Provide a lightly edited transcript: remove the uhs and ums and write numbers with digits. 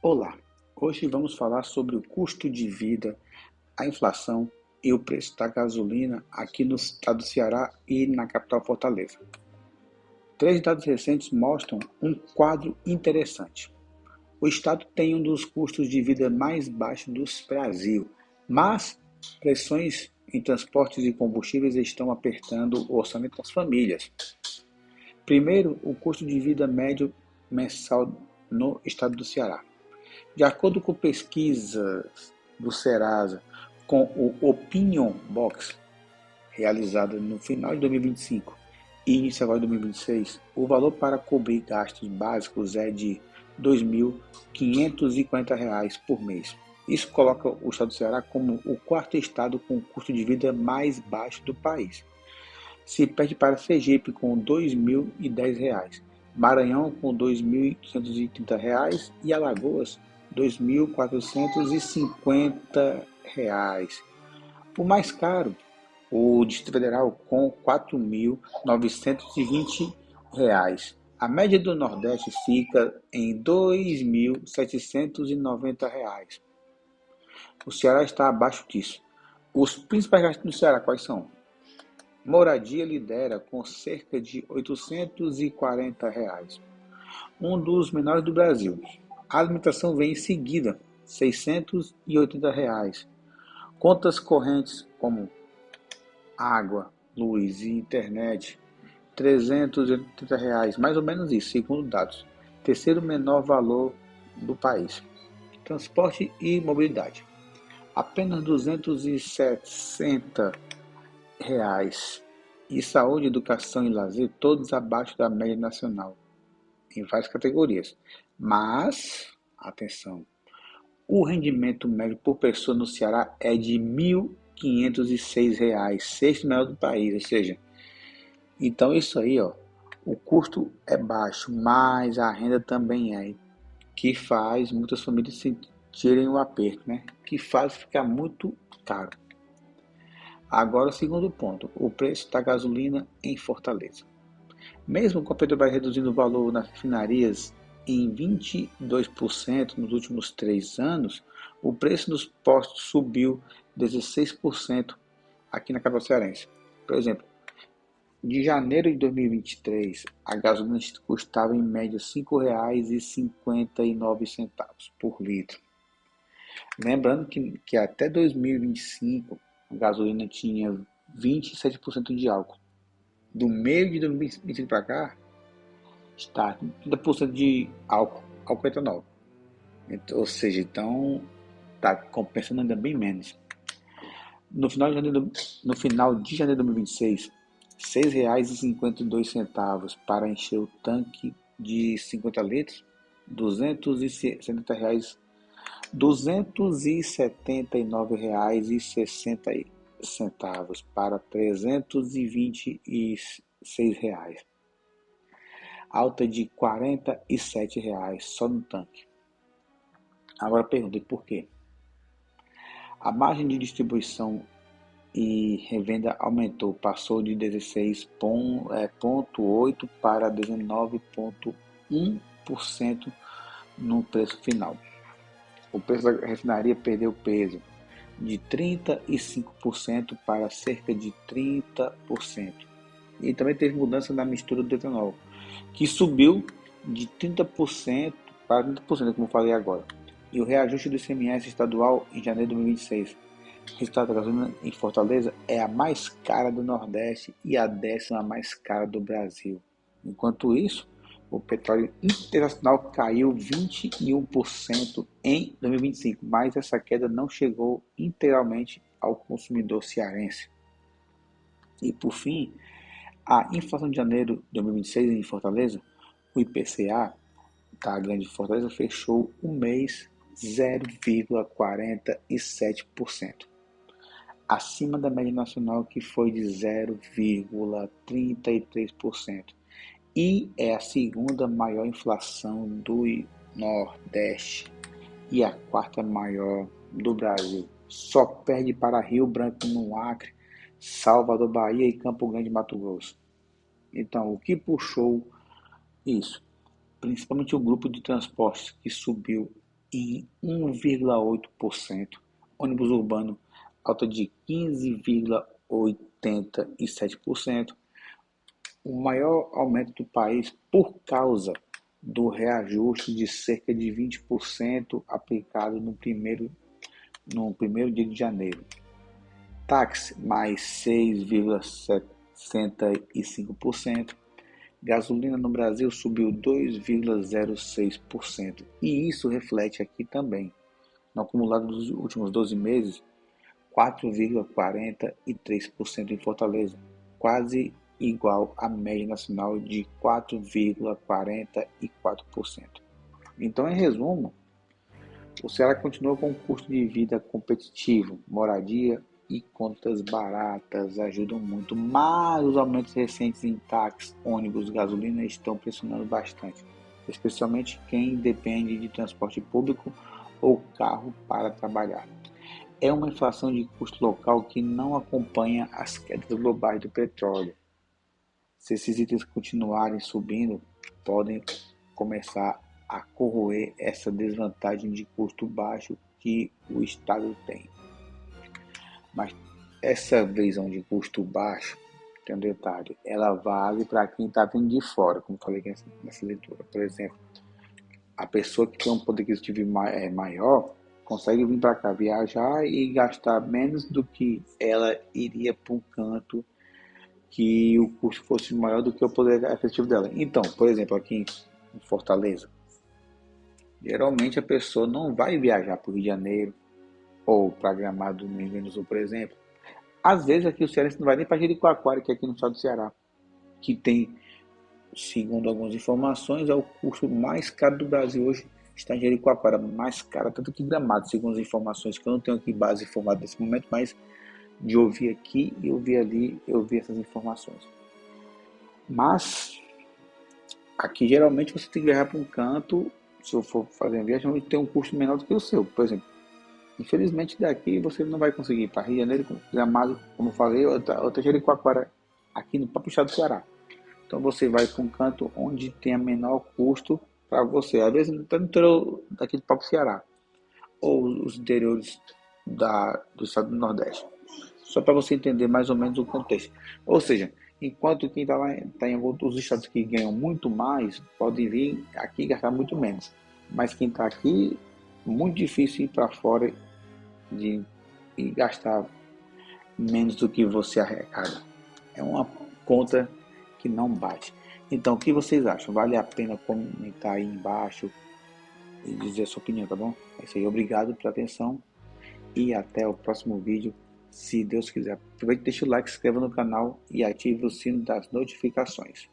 Olá, hoje vamos falar sobre o custo de vida, a inflação e o preço da gasolina aqui no estado do Ceará e na capital Fortaleza. Três dados recentes mostram um quadro interessante. O estado tem um dos custos de vida mais baixos do Brasil, mas pressões em transportes e combustíveis estão apertando o orçamento das famílias. Primeiro, o custo de vida médio mensal no estado do Ceará. De acordo com pesquisas do Serasa com o Opinion Box, realizada no final de 2025 e início agora de 2026, o valor para cobrir gastos básicos é de R$ 2.540 por mês. Isso coloca o estado do Ceará como o quarto estado com o custo de vida mais baixo do país. Se perde para Sergipe com R$ 2.010, Maranhão com R$ 2.530 e Alagoas R$ 2.450. O mais caro, o Distrito Federal com R$ 4.920. A média do Nordeste fica em R$ 2.790. O Ceará está abaixo disso. Os principais gastos do Ceará quais são? Moradia lidera com cerca de R$ 840, um dos menores do Brasil. A alimentação vem em seguida, R$ 680. Contas correntes como água, luz e internet, R$ 380, mais ou menos isso, segundo dados. Terceiro menor valor do país. Transporte e mobilidade. Apenas R$ 260. E saúde, educação e lazer, todos abaixo da média nacional, em várias categorias. Mas, atenção, o rendimento médio por pessoa no Ceará é de R$ 1.506, sexto melhor do país, ou seja, então isso aí, o custo é baixo, mas a renda também é, que faz muitas famílias sentirem o aperto, né? Que faz ficar muito caro. Agora, o segundo ponto, o preço da gasolina em Fortaleza. Mesmo com a Petrobras reduzindo o valor nas refinarias em 22% nos últimos 3 anos, o preço dos postos subiu 16% aqui na capital cearense. Por exemplo, de janeiro de 2023, a gasolina custava em média R$ 5,59 por litro. Lembrando que até 2025 a gasolina tinha 27% de álcool. Do meio de 2025 para cá, está 30% de álcool etanol. Ou seja, então está compensando ainda bem menos. No final de janeiro de 2026, R$ 6,52 para encher o tanque de 50 litros, R$ 270, R$ 279,60 para R$ 326, alta de R$ 47 só no tanque. Agora pergunta, por quê? A margem de distribuição e revenda aumentou, passou de 16,8% para 19,1% no preço final. O preço da refinaria perdeu peso de 35% para cerca de 30%. E também teve mudança na mistura do etanol, que subiu de 30% para 30%, como eu falei agora. E o reajuste do ICMS estadual em janeiro de 2026. O resultado da gasolina em Fortaleza é a mais cara do Nordeste e a 10ª mais cara do Brasil. Enquanto isso, o petróleo internacional caiu 21% em 2025, mas essa queda não chegou integralmente ao consumidor cearense. E por fim, a inflação de janeiro de 2026 em Fortaleza, o IPCA da Grande Fortaleza, fechou o mês 0,47%, acima da média nacional, que foi de 0,33%, e é a segunda maior inflação do Nordeste e a quarta maior do Brasil. Só perde para Rio Branco, no Acre, Salvador, Bahia e Campo Grande, Mato Grosso. Então, o que puxou isso? Principalmente o grupo de transportes, que subiu em 1,8%, ônibus urbano alta de 15,87%, o maior aumento do país por causa do reajuste de cerca de 20% aplicado no primeiro dia de janeiro. Táxi, mais 6,65%. Gasolina no Brasil subiu 2,06%. E isso reflete aqui também, no acumulado dos últimos 12 meses, 4,43% em Fortaleza, quase igual à média nacional de 4,44%. Então, em resumo, o Ceará continua com um custo de vida competitivo, moradia e contas baratas ajudam muito, mas os aumentos recentes em táxi, ônibus, gasolina estão pressionando bastante, especialmente quem depende de transporte público ou carro para trabalhar. É uma inflação de custo local que não acompanha as quedas globais do petróleo. Se esses itens continuarem subindo, podem começar a corroer essa desvantagem de custo baixo que o Estado tem. Mas essa visão de custo baixo, tem um detalhe, ela vale para quem está vindo de fora, como falei nessa leitura. Por exemplo, a pessoa que tem um poder aquisitivo maior consegue vir para cá viajar e gastar menos do que ela iria para um canto que o custo fosse maior do que o poder aquisitivo dela. Então, por exemplo, aqui em Fortaleza, geralmente a pessoa não vai viajar para o Rio de Janeiro ou para Gramado no Rio Grande do Sul, por exemplo. Às vezes aqui o cearense não vai nem para Jericoacoara, que é aqui no estado do Ceará, que tem, segundo algumas informações, é o custo mais caro do Brasil hoje, está em Jericoacoara, mais caro tanto que Gramado, segundo as informações, que eu não tenho aqui base informada nesse momento, mas de ouvir aqui e ouvir ali, eu vi essas informações. Mas aqui geralmente você tem que viajar para um canto, se eu for fazer uma viagem, tem um custo menor do que o seu. Por exemplo, infelizmente daqui você não vai conseguir ir para Rio de Janeiro, Gramado, como eu falei, outra Jericoacoara, aqui no próprio estado do Ceará. Então você vai para um canto onde tenha menor custo para você. Às vezes está no interior daqui do próprio Ceará, ou os interiores do estado do Nordeste. Só para você entender mais ou menos o contexto. Ou seja, enquanto quem está lá tá em outros estados que ganham muito mais, podem vir aqui e gastar muito menos. Mas quem está aqui, muito difícil ir para fora e gastar menos do que você arrecada. É uma conta que não bate. Então, o que vocês acham? Vale a pena comentar aí embaixo e dizer a sua opinião, tá bom? É isso aí. Obrigado pela atenção e até o próximo vídeo, se Deus quiser. Aproveite, deixa o like, se inscreva no canal e ative o sino das notificações.